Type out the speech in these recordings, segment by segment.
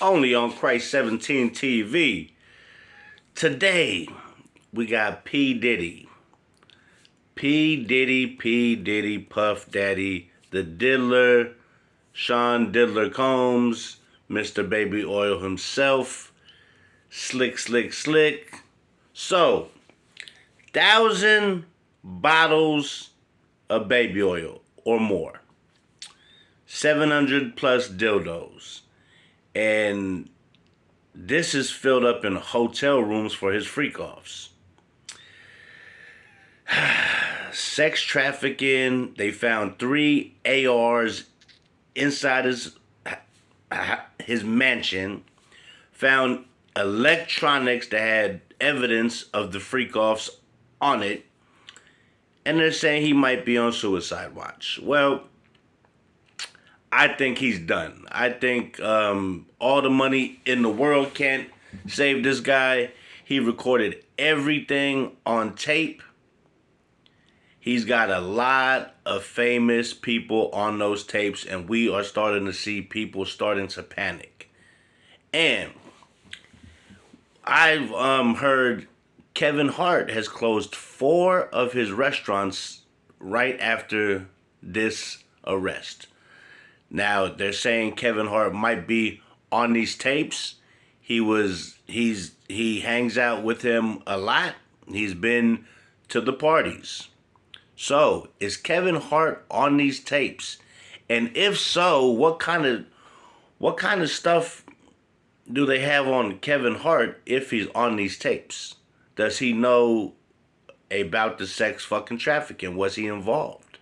only on Christ 17 TV. Today, we got P Diddy. P Diddy, Puff Daddy, the Diddler, Sean Diddler Combs, Mr. Baby Oil himself, Slick. So, 1,000 bottles of baby oil or more. 700 plus dildos. And this is filled up in hotel rooms for his freak-offs. Sex trafficking. They found 3 ARs inside his mansion. Found electronics that had evidence of the freak-offs on it. And they're saying he might be on suicide watch. Well, I think he's done. I think all the money in the world can't save this guy. He recorded everything on tape. He's got a lot of famous people on those tapes, and we are starting to see people starting to panic. And I've heard Kevin Hart has closed 4 of his restaurants right after this arrest. Now, they're saying Kevin Hart might be on these tapes. He hangs out with him a lot. He's been to the parties. So, is Kevin Hart on these tapes? And if so, what kind of stuff do they have on Kevin Hart if he's on these tapes? Does he know about the sex fucking trafficking? Was he involved?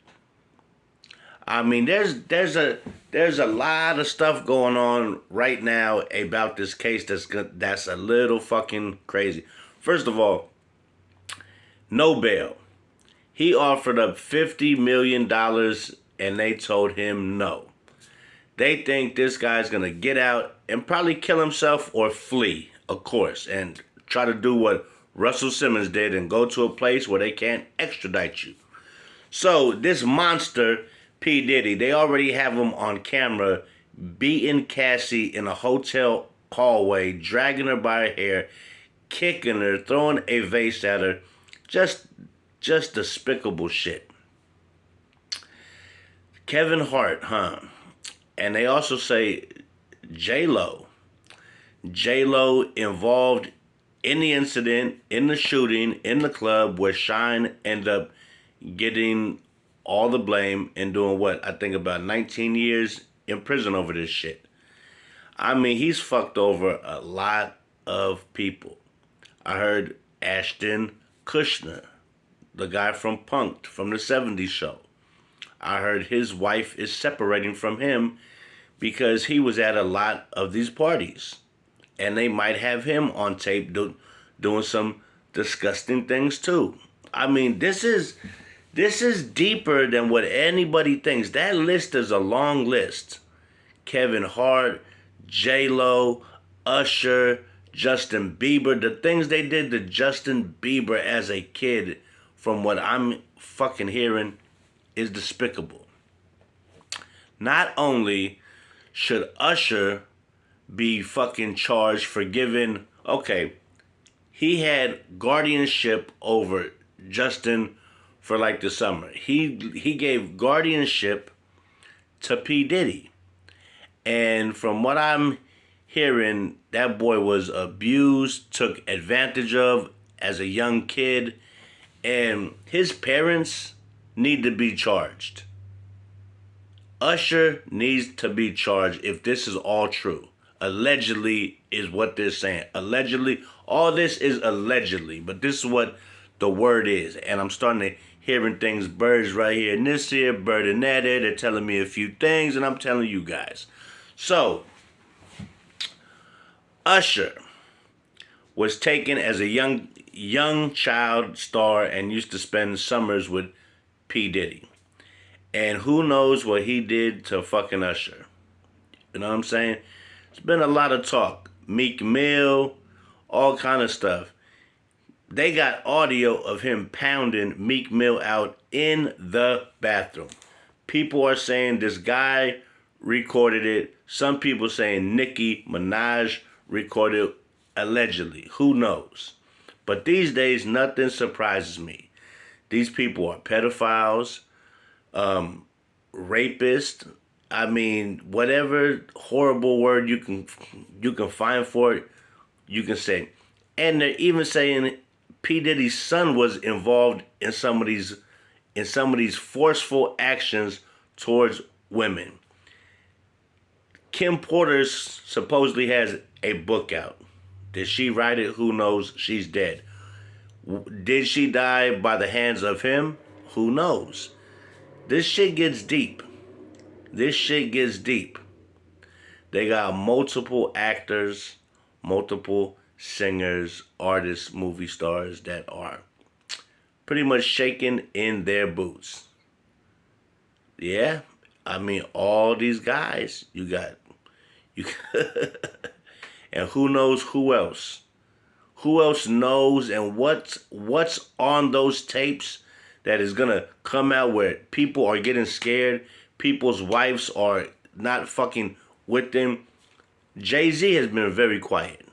I mean, there's a lot of stuff going on right now about this case that's a little fucking crazy. First of all, no bail. He offered up $50 million and they told him no. They think this guy's gonna get out and probably kill himself or flee, of course, and try to do what Russell Simmons did and go to a place where they can't extradite you. So this monster, P Diddy, they already have him on camera beating Cassie in a hotel hallway, dragging her by her hair, kicking her, throwing a vase at her. Just despicable shit. Kevin Hart, huh? And they also say J-Lo. J-Lo involved in the incident, in the shooting, in the club where Shine ended up getting all the blame and doing what? I think about 19 years in prison over this shit. I mean, he's fucked over a lot of people. I heard Ashton Kutcher, the guy from Punk'd, from the 70s show. I heard his wife is separating from him because he was at a lot of these parties. And they might have him on tape doing some disgusting things too. I mean, this is deeper than what anybody thinks. That list is a long list. Kevin Hart, J-Lo, Usher, Justin Bieber. The things they did to Justin Bieber as a kid, from what I'm fucking hearing, is despicable. Not only should Usher be fucking charged for giving, okay, he had guardianship over Justin for like the summer. He gave guardianship to P Diddy. And from what I'm hearing, that boy was abused, took advantage of as a young kid, and his parents need to be charged. Usher needs to be charged if this is all true. Allegedly is what they're saying. Allegedly. All this is allegedly, but this is what the word is. And I'm starting to hearing things, birds right here and this here, bird and that here. They're telling me a few things, and I'm telling you guys. So, Usher was taken as a young child star and used to spend summers with P Diddy. And who knows what he did to fucking Usher. You know what I'm saying? There's been a lot of talk. Meek Mill, all kind of stuff. They got audio of him pounding Meek Mill out in the bathroom. People are saying this guy recorded it. Some people saying Nicki Minaj recorded it, allegedly. Who knows? But these days, nothing surprises me. These people are pedophiles, rapists. I mean, whatever horrible word you can find for it, you can say. And they're even saying P Diddy's son was involved in some of these forceful actions towards women. Kim Porter supposedly has a book out. Did she write it? Who knows? She's dead. Did she die by the hands of him? Who knows? This shit gets deep. This shit gets deep. They got multiple actors, multiple singers, artists, movie stars that are pretty much shaking in their boots. Yeah, I mean, all these guys, you got, and who knows who else? Who else knows, and what's on those tapes that is gonna come out where people are getting scared, people's wives are not fucking with them? Jay-Z has been very quiet.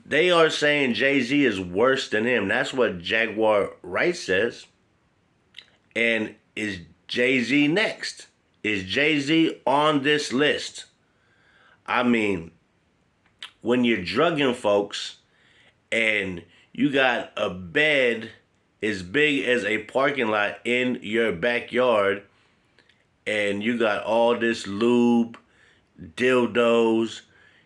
They are saying Jay-Z is worse than him. That's what Jaguar Wright says. And is Jay-Z next? Is Jay-Z on this list? I mean, when you're drugging folks and you got a bed as big as a parking lot in your backyard and you got all this lube, dildos,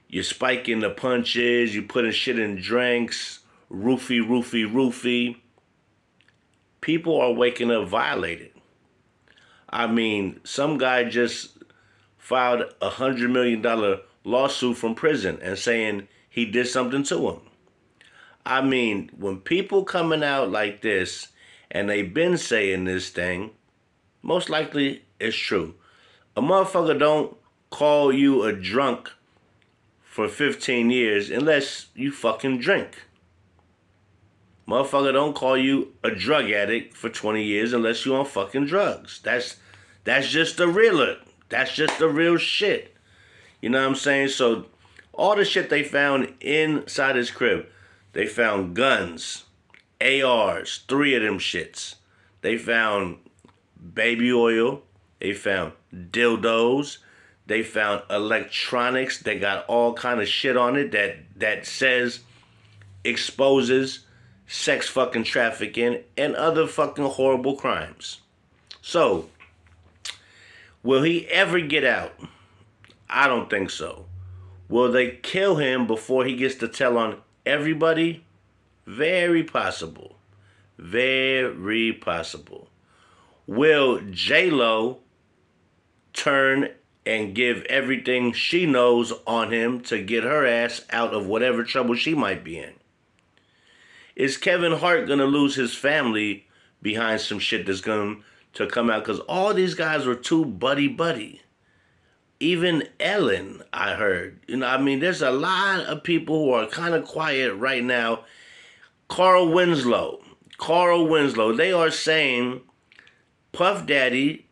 you're spiking the punches, you're putting shit in drinks, roofie. People are waking up violated. I mean, some guy just filed $100 million lawsuit from prison and saying he did something to him. I mean, when people coming out like this and they've been saying this thing, most likely it's true. A motherfucker don't call you a drunk for 15 years unless you fucking drink. Motherfucker don't call you a drug addict for 20 years unless you on fucking drugs. That's just the realer. That's just the real shit. You know what I'm saying? So all the shit they found inside his crib, they found guns, ARs, 3 of them shits. They found baby oil. They found dildos. They found electronics that got all kind of shit on it that says exposes sex fucking trafficking and other fucking horrible crimes. So, will he ever get out? I don't think so. Will they kill him before he gets to tell on everybody? Very possible. Very possible. Will J-Lo turn and give everything she knows on him to get her ass out of whatever trouble she might be in? Is Kevin Hart going to lose his family behind some shit that's going to come out? Because all these guys were too buddy-buddy. Even Ellen, I heard. You know, I mean, there's a lot of people who are kind of quiet right now. Carl Winslow, they are saying Puff Daddy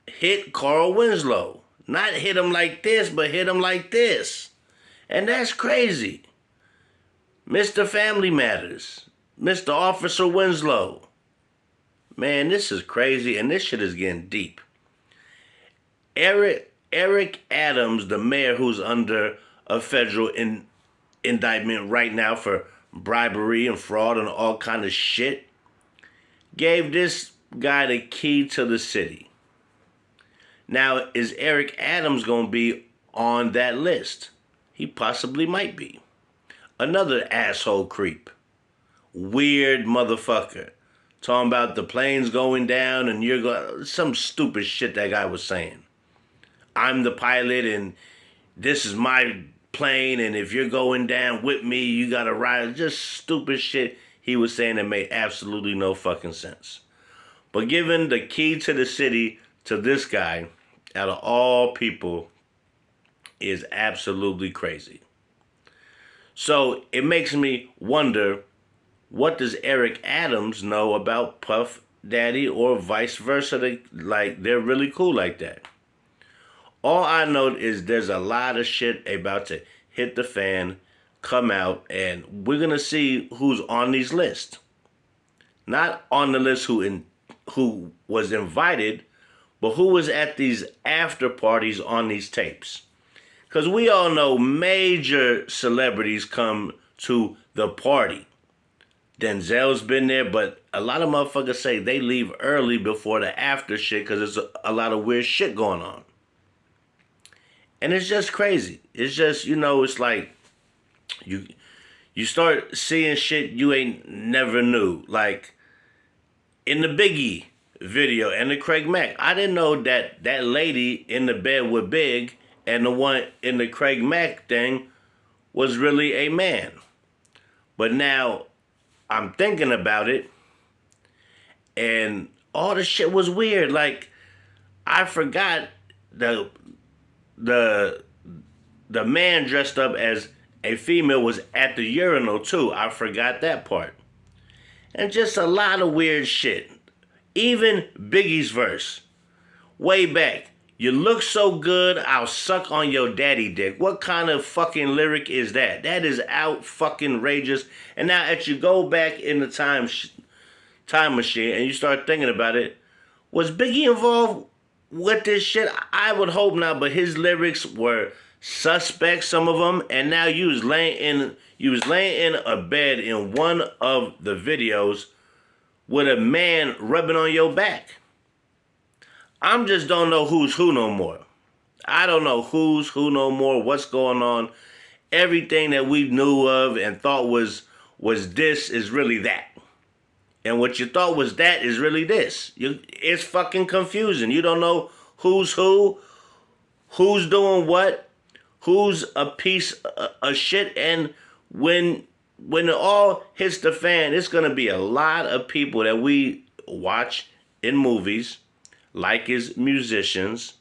hit Carl Winslow. Not hit him like this, but hit him like this. And that's crazy. Mr. Family Matters. Mr. Officer Winslow. Man, this is crazy, and this shit is getting deep. Eric Adams, the mayor who's under a federal indictment right now for bribery and fraud and all kind of shit, gave this guy the key to the city. Now, is Eric Adams going to be on that list? He possibly might be. Another asshole creep. Weird motherfucker. Talking about the planes going down and you're going... Some stupid shit that guy was saying. I'm the pilot and this is my plane and if you're going down with me, you got to ride. Just stupid shit he was saying that made absolutely no fucking sense. But giving the key to the city to this guy, out of all people, is absolutely crazy. So it makes me wonder, what does Eric Adams know about Puff Daddy or vice versa? They're really cool like that. All I know is there's a lot of shit about to hit the fan, come out, and we're gonna see who's on these lists. Not on the list who was invited, but who was at these after parties on these tapes. Because we all know major celebrities come to the party. Denzel's been there, but a lot of motherfuckers say they leave early before the after shit because there's a lot of weird shit going on. And it's just crazy. It's just, it's like you start seeing shit you ain't never knew. Like in the Biggie video and the Craig Mack, I didn't know that that lady in the bed with Big and the one in the Craig Mack thing was really a man. But now I'm thinking about it, and all the shit was weird. Like I forgot the man dressed up as a female was at the urinal too. I forgot that part. And just a lot of weird shit. Even Biggie's verse. Way back. You look so good, I'll suck on your daddy dick. What kind of fucking lyric is that? That is out fucking rageous. And now as you go back in the time machine and you start thinking about it, was Biggie involved with this shit? I would hope not, but his lyrics were suspect, some of them, and now you was laying in a bed in one of the videos with a man rubbing on your back. I'm just don't know who's who no more. I don't know who's who no more, what's going on. Everything that we knew of and thought was this is really that. And what you thought was that is really this. It's fucking confusing. You don't know who's who's doing what, who's a piece of shit, and when it all hits the fan, it's going to be a lot of people that we watch in movies, like is musicians,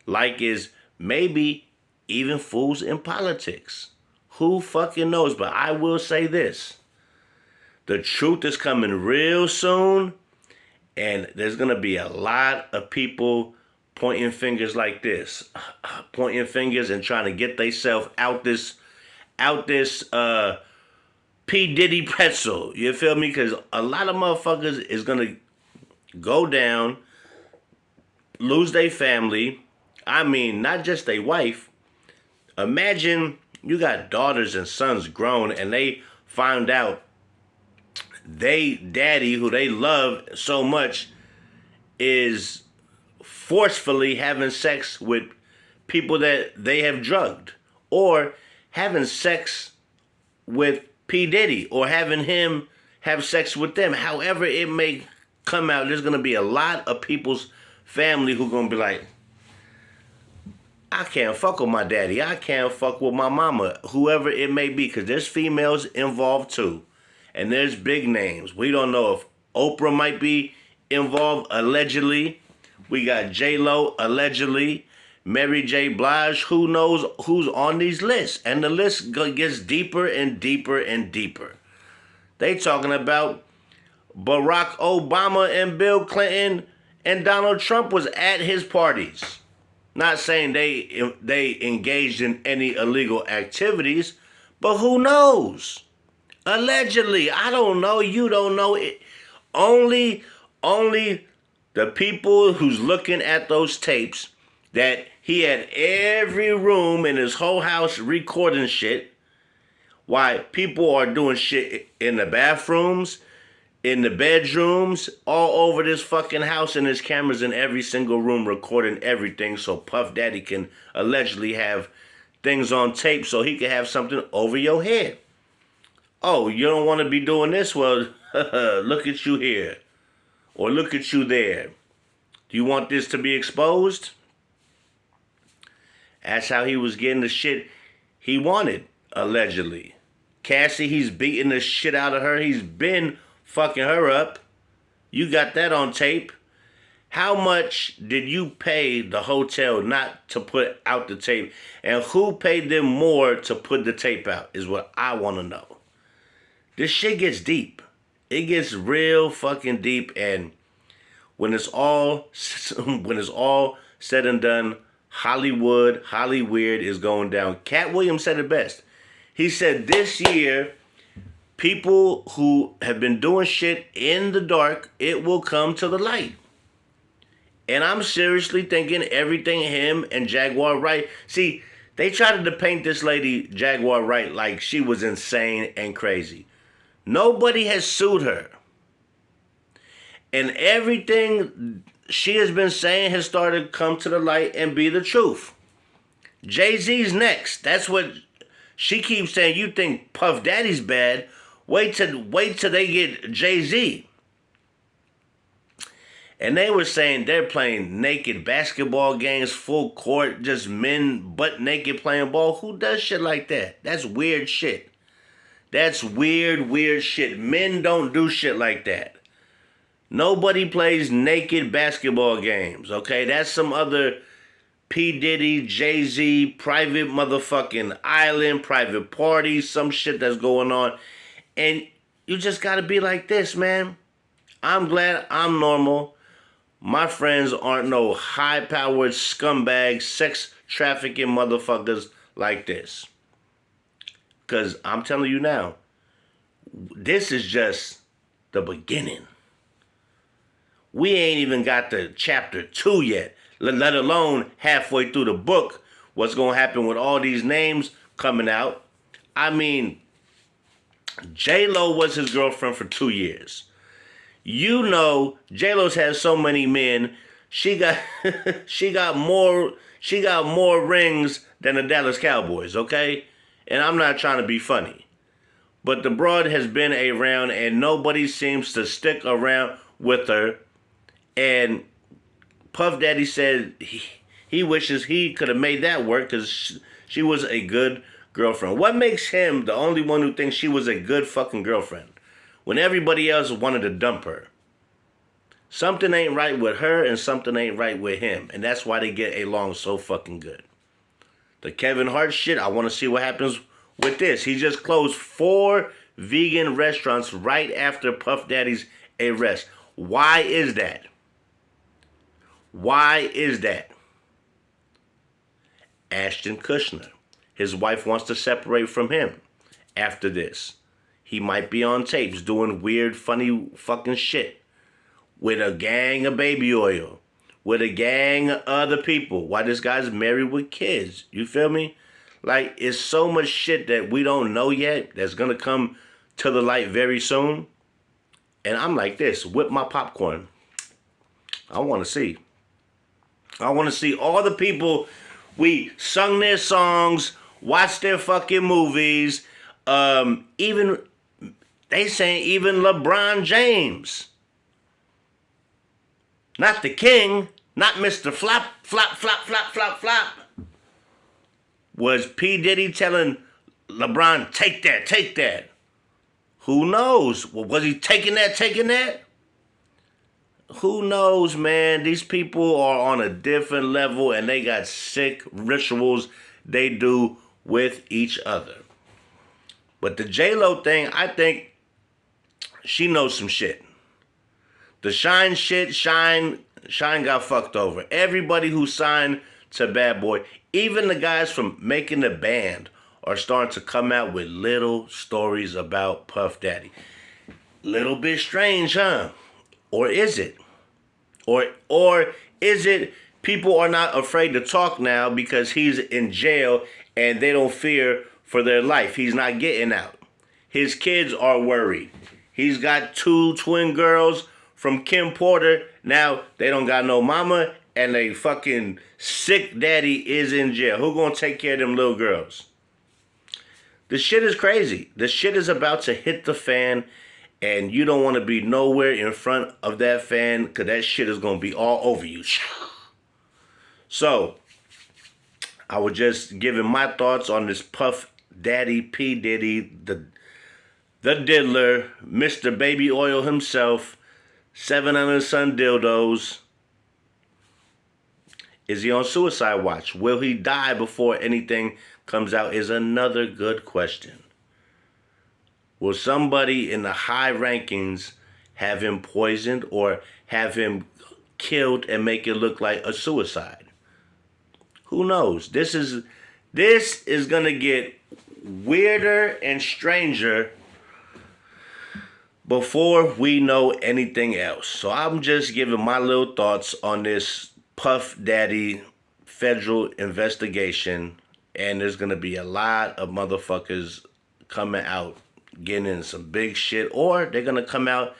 like is maybe even fools in politics. Who fucking knows? But I will say this. The truth is coming real soon, and there's going to be a lot of people pointing fingers like this. Pointing fingers and trying to get themselves out this P Diddy pretzel. You feel me? Because a lot of motherfuckers is going to go down, lose their family. I mean, not just their wife. Imagine you got daughters and sons grown and they find out they daddy, who they love so much, is forcefully having sex with people that they have drugged, or having sex with P Diddy, or having him have sex with them. However it may come out, there's going to be a lot of people's family who going to be like, I can't fuck with my daddy. I can't fuck with my mama. Whoever it may be, because there's females involved too. And there's big names. We don't know if Oprah might be involved, allegedly. We got J-Lo, allegedly. Mary J. Blige. Who knows who's on these lists? And the list gets deeper and deeper and deeper. They talking about Barack Obama and Bill Clinton and Donald Trump was at his parties. Not saying they engaged in any illegal activities, but who knows? Allegedly, I don't know. You don't know it. Only the people who's looking at those tapes that he had every room in his whole house recording shit. Why people are doing shit in the bathrooms, in the bedrooms, all over this fucking house, and there's cameras in every single room recording everything so Puff Daddy can allegedly have things on tape so he can have something over your head. Oh, you don't want to be doing this? Well, look at you here. Or look at you there. Do you want this to be exposed? That's how he was getting the shit he wanted, allegedly. Cassie, he's beating the shit out of her. He's been fucking her up. You got that on tape. How much did you pay the hotel not to put out the tape? And who paid them more to put the tape out is what I want to know. This shit gets deep. It gets real fucking deep, and when it's all said and done, Hollywood is going down. Cat Williams said it best. He said this year, people who have been doing shit in the dark, it will come to the light. And I'm seriously thinking everything him and Jaguar Wright. See, they tried to paint this lady, Jaguar Wright, like she was insane and crazy. Nobody has sued her. And everything she has been saying has started to come to the light and be the truth. Jay-Z's next. That's what she keeps saying. You think Puff Daddy's bad? Wait till they get Jay-Z. And they were saying they're playing naked basketball games, full court, just men butt naked playing ball. Who does shit like that? That's weird shit. That's weird shit. Men don't do shit like that. Nobody plays naked basketball games, okay? That's some other P Diddy, Jay-Z, private motherfucking island, private party, some shit that's going on. And you just gotta be like this, man. I'm glad I'm normal. My friends aren't no high-powered scumbag, sex trafficking motherfuckers like this. Because I'm telling you now, this is just the beginning. We ain't even got to chapter 2 yet, let alone halfway through the book, what's going to happen with all these names coming out. I mean, J-Lo was his girlfriend for 2 years. You know, J-Lo's had so many men. She got she got more rings than the Dallas Cowboys, okay? And I'm not trying to be funny. But the broad has been around and nobody seems to stick around with her. And Puff Daddy said he wishes he could have made that work because she was a good girlfriend. What makes him the only one who thinks she was a good fucking girlfriend when everybody else wanted to dump her? Something ain't right with her and something ain't right with him. And that's why they get along so fucking good. The Kevin Hart shit, I want to see what happens with this. He just closed 4 vegan restaurants right after Puff Daddy's arrest. Why is that? Why is that? Ashton Kutcher. His wife wants to separate from him after this. He might be on tapes doing weird, funny fucking shit with a gang of baby oil, with a gang of other people while this guy's married with kids. You feel me? Like, it's so much shit that we don't know yet that's going to come to the light very soon. And I'm like this, whip my popcorn. I want to see. I want to see all the people we sung their songs, watched their fucking movies. Even, they saying even LeBron James. Not the king, not Mr. Flop, was P Diddy telling LeBron, take that. Who knows? Well, was he taking that? Who knows, man? These people are on a different level and they got sick rituals they do with each other. But the J-Lo thing, I think she knows some shit. The Shine shit, Shine got fucked over. Everybody who signed to Bad Boy, even the guys from Making the Band, are starting to come out with little stories about Puff Daddy. Little bit strange, huh? Or is it? Or is it people are not afraid to talk now because he's in jail and they don't fear for their life? He's not getting out. His kids are worried. He's got 2 twin girls from Kim Porter. Now they don't got no mama and they fucking sick daddy is in jail. Who gonna take care of them little girls? The shit is crazy. The shit is about to hit the fan and you don't want to be nowhere in front of that fan because that shit is going to be all over you. So, I was just giving my thoughts on this Puff Daddy, P Diddy, the diddler, Mr. Baby Oil himself, 700 son dildos. Is he on suicide watch? Will he die before anything comes out is another good question. Will somebody in the high rankings have him poisoned or have him killed and make it look like a suicide? Who knows? This is gonna get weirder and stranger before we know anything else. So I'm just giving my little thoughts on this Puff Daddy federal investigation, and there's gonna be a lot of motherfuckers coming out getting in some big shit, or they're gonna come out,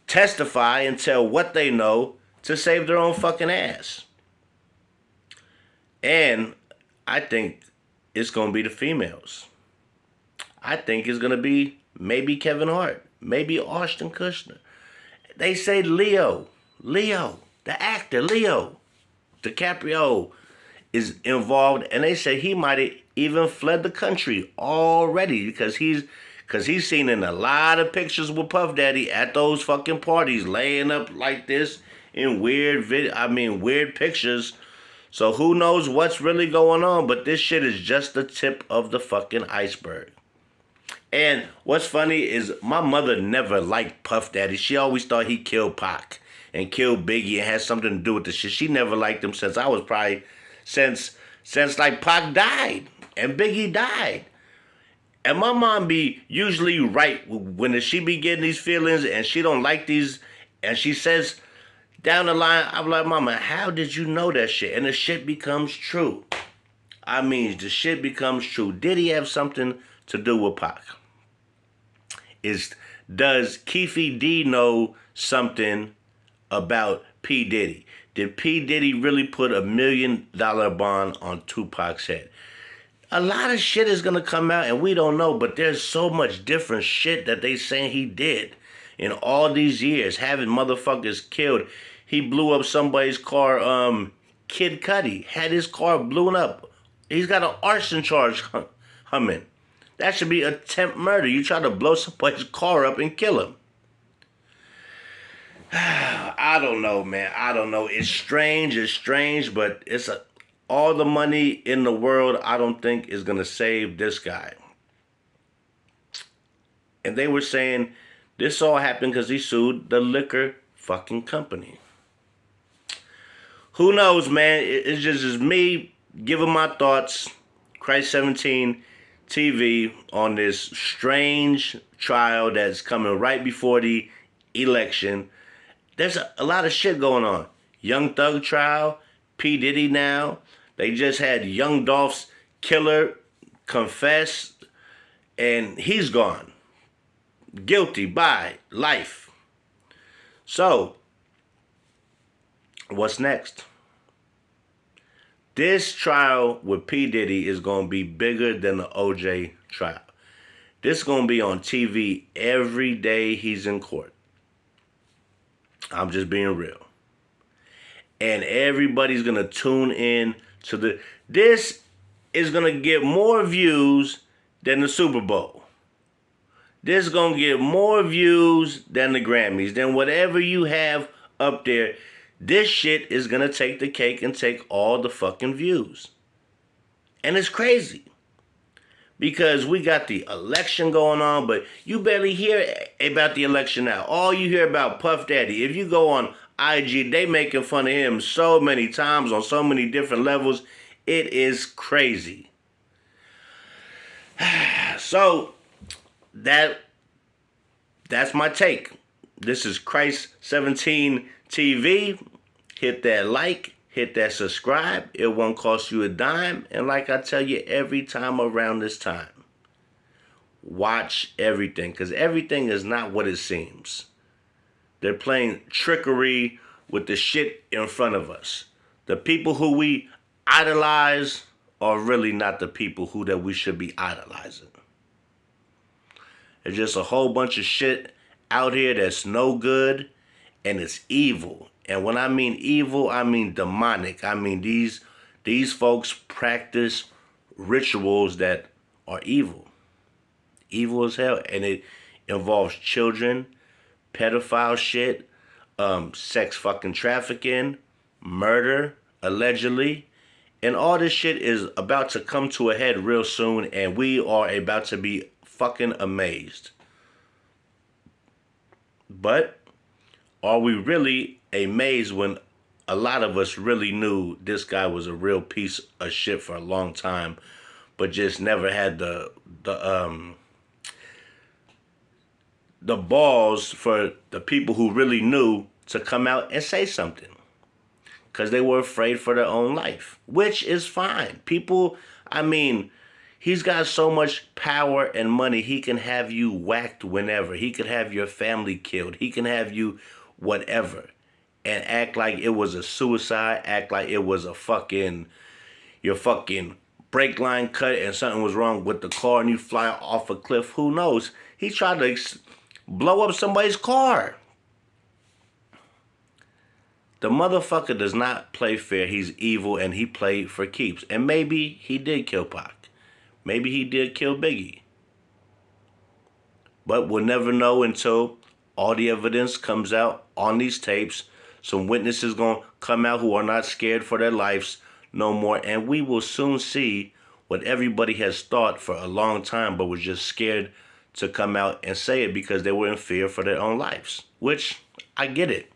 testify, and tell what they know to save their own fucking ass. And I think it's gonna be the females. I think it's gonna be maybe Kevin Hart, maybe Ashton Kutcher. They say Leo, the actor Leo DiCaprio is involved, and they say he might have even fled the country already because he's seen in a lot of pictures with Puff Daddy at those fucking parties, laying up like this in weird pictures. So who knows what's really going on, but this shit is just the tip of the fucking iceberg. And what's funny is my mother never liked Puff Daddy. She always thought he killed Pac and killed Biggie and had something to do with the shit. She never liked him since I was probably, since like Pac died and Biggie died. And my mom be usually right when she be getting these feelings and she don't like these, and she says down the line, I'm like, Mama, how did you know that shit? And the shit becomes true. I mean, the shit becomes true. Did he have something to do with Pac? Does Keefy D know something about P Diddy? Did P Diddy really put $1 million bond on Tupac's head? A lot of shit is gonna come out and we don't know, but there's so much different shit that they saying he did in all these years, having motherfuckers killed. He blew up somebody's car. Kid Cudi had his car blown up. He's got an arson charge humming. That should be attempt murder. You try to blow somebody's car up and kill him. I don't know, man. I don't know. It's strange, but all the money in the world, I don't think is going to save this guy. And they were saying this all happened because he sued the liquor fucking company. Who knows, man? It's just me giving my thoughts. Christ 17 TV on this strange trial that's coming right before the election. There's a lot of shit going on. Young Thug trial, P Diddy now. They just had Young Dolph's killer confess, and he's gone. Guilty by life. So, what's next? This trial with P Diddy is going to be bigger than the OJ trial. This is going to be on TV every day he's in court. I'm just being real. And everybody's going to tune in to this is going to get more views than the Super Bowl. This is going to get more views than the Grammys, than whatever you have up there. This shit is going to take the cake and take all the fucking views. And it's crazy. Because we got the election going on, but you barely hear about the election now. All you hear about Puff Daddy. If you go on IG, they making fun of him so many times on so many different levels. It is crazy. So, that's my take. This is Christ 17 TV. Hit that like, hit that subscribe. It won't cost you a dime. And like I tell you every time around this time, watch everything, because everything is not what it seems. They're playing trickery with the shit in front of us. The people who we idolize are really not the people that we should be idolizing. There's just a whole bunch of shit out here that's no good, and it's evil. And when I mean evil, I mean demonic. I mean these folks practice rituals that are evil. Evil as hell. And it involves children, pedophile shit, sex fucking trafficking, murder, allegedly. And all this shit is about to come to a head real soon, and we are about to be fucking amazed. But are we really amazed when a lot of us really knew this guy was a real piece of shit for a long time, but just never had the balls for the people who really knew to come out and say something, because they were afraid for their own life, which is fine. People, I mean, he's got so much power and money, he can have you whacked whenever. He could have your family killed. He can have you whatever. And act like it was a suicide, act like it was your fucking brake line cut and something was wrong with the car and you fly off a cliff. Who knows? He tried to blow up somebody's car. The motherfucker does not play fair. He's evil and he played for keeps. And maybe he did kill Pac. Maybe he did kill Biggie. But we'll never know until all the evidence comes out on these tapes. Some witnesses going to come out who are not scared for their lives no more. And we will soon see what everybody has thought for a long time but was just scared to come out and say it because they were in fear for their own lives. Which, I get it.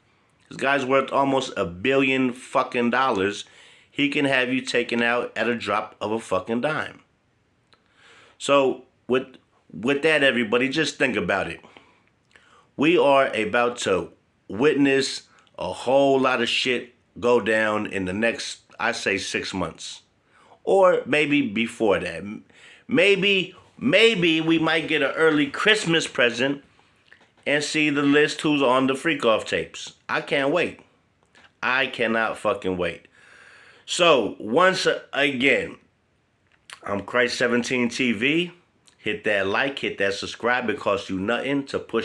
This guy's worth almost $1 billion fucking dollars. He can have you taken out at a drop of a fucking dime. So, with that, everybody, just think about it. We are about to witness a whole lot of shit go down in the next, I say, 6 months. Or maybe before that. Maybe we might get an early Christmas present and see the list who's on the freak off tapes. I can't wait. I cannot fucking wait. So, once again, I'm Christ17 TV. Hit that like, hit that subscribe. It costs you nothing to push